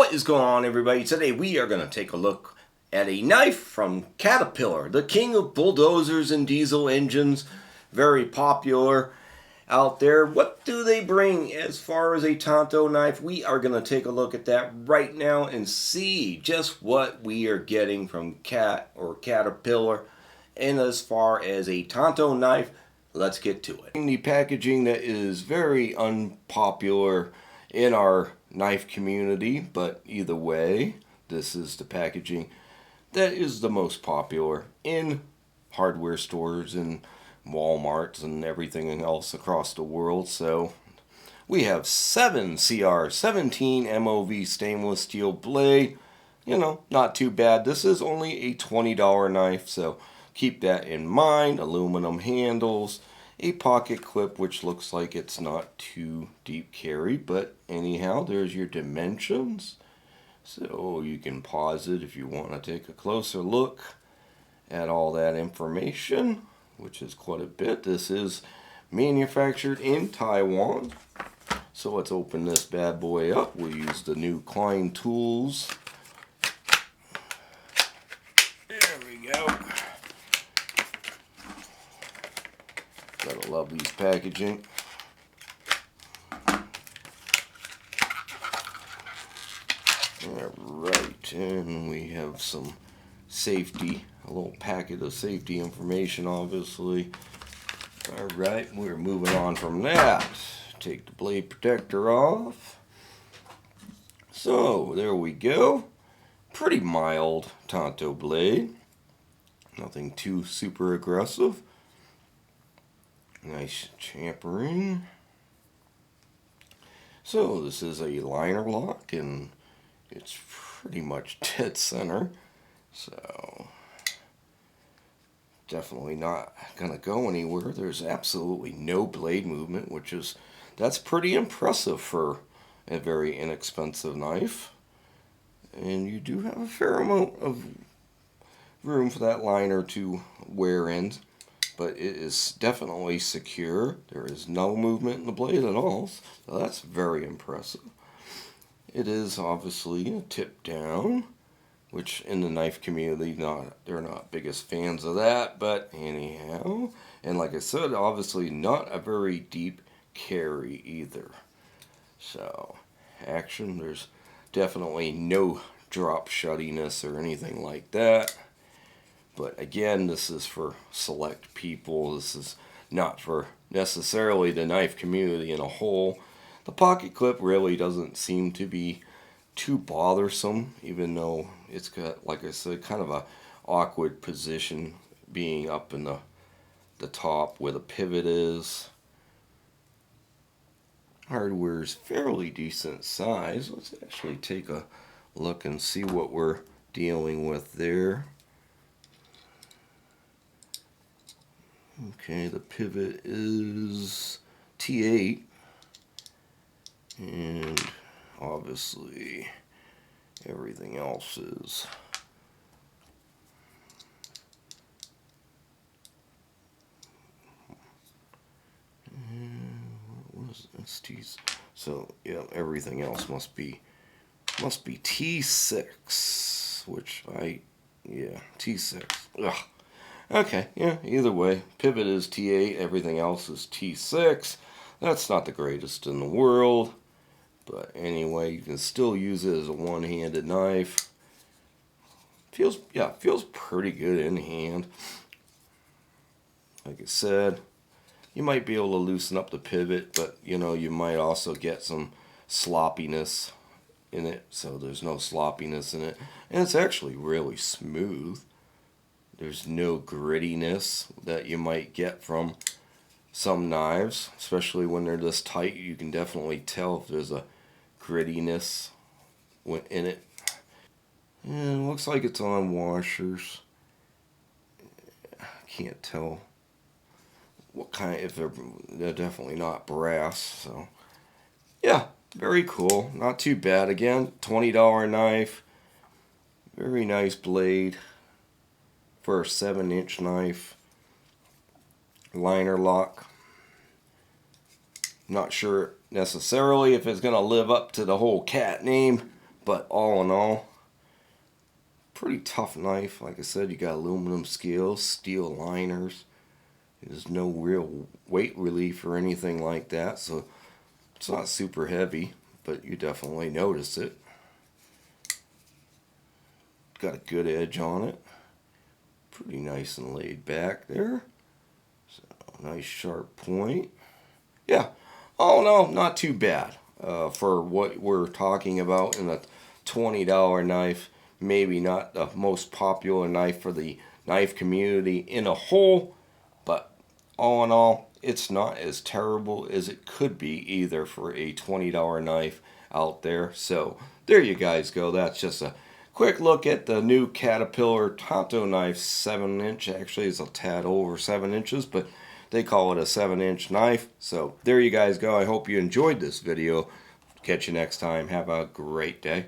What is going on, everybody? Today we are going to take a look at a knife from Caterpillar, the king of bulldozers and diesel engines. Very popular out there. What do they bring as far as a Tanto knife? We are going to take a look at that right now and see just what we are getting from Caterpillar. And as far as a Tanto knife, let's get to it. The packaging that is very unpopular in our knife community, but either way, this is the packaging that is the most popular in hardware stores and Walmarts and everything else across the world. So we have 7 CR17 MOV stainless steel blade. You know, not too bad. This is only a $20 knife, so keep that in mind. Aluminum handles, a pocket clip, which looks like it's not too deep carry, but anyhow, there's your dimensions. So you can pause it if you want to take a closer look at all that information, which is quite a bit. This is manufactured in Taiwan. So let's open this bad boy up. We'll use the new Klein tools. There we go. Gotta love these packaging. Alright, and we have some safety, a little packet of safety information, obviously. Alright, we're moving on from that. Take the blade protector off. So, there we go. Pretty mild Tanto blade. Nothing too super aggressive. Nice champering. So this is a liner lock, and it's pretty much dead center. So definitely not gonna go anywhere. There's absolutely no blade movement, that's pretty impressive for a very inexpensive knife. And you do have a fair amount of room for that liner to wear in. But it is definitely secure. There is no movement in the blade at all, so that's very impressive. It is obviously a tip down, which in the knife community, they're not biggest fans of that, but anyhow. And like I said, obviously not a very deep carry either. So, action, there's definitely no drop shuttiness or anything like that. But again, this is for select people. This is not for necessarily the knife community in a whole. The pocket clip really doesn't seem to be too bothersome, even though it's got, like I said, kind of a awkward position being up in the top where the pivot is. Hardware is fairly decent size. Let's actually take a look and see what we're dealing with there. Okay, the pivot is T8, and obviously everything else is what is this? So yeah, everything else must be T6, which T6. Ugh. Okay, yeah, either way, pivot is T8, everything else is T6. That's not the greatest in the world, but anyway, you can still use it as a one-handed knife. Feels pretty good in hand. Like I said, you might be able to loosen up the pivot, but you know, you might also get some sloppiness in it, so there's no sloppiness in it. And it's actually really smooth. There's no grittiness that you might get from some knives, especially when they're this tight. You can definitely tell if there's a grittiness in it. And it looks like it's on washers. Can't tell what kind, if they're definitely not brass. So yeah, very cool. Not too bad. Again, $20 knife. Very nice blade for a 7-inch knife. Liner lock. Not sure necessarily if it's going to live up to the whole cat name, But all in all, pretty tough knife. Like I said, you got aluminum scales, steel liners. There's no real weight relief or anything like that, so it's not super heavy, but you definitely notice it. Got a good edge on it. Pretty nice and laid back there. So, nice sharp point. Yeah, all in all, not too bad for what we're talking about in a $20 knife. Maybe not the most popular knife for the knife community in a whole, but all in all, it's not as terrible as it could be either for a $20 knife out there. So there you guys go. That's just a quick look at the new Caterpillar Tanto knife, 7-inch. Actually, it's a tad over 7 inches, but they call it a 7-inch knife. So there you guys go. I hope you enjoyed this video. Catch you next time. Have a great day.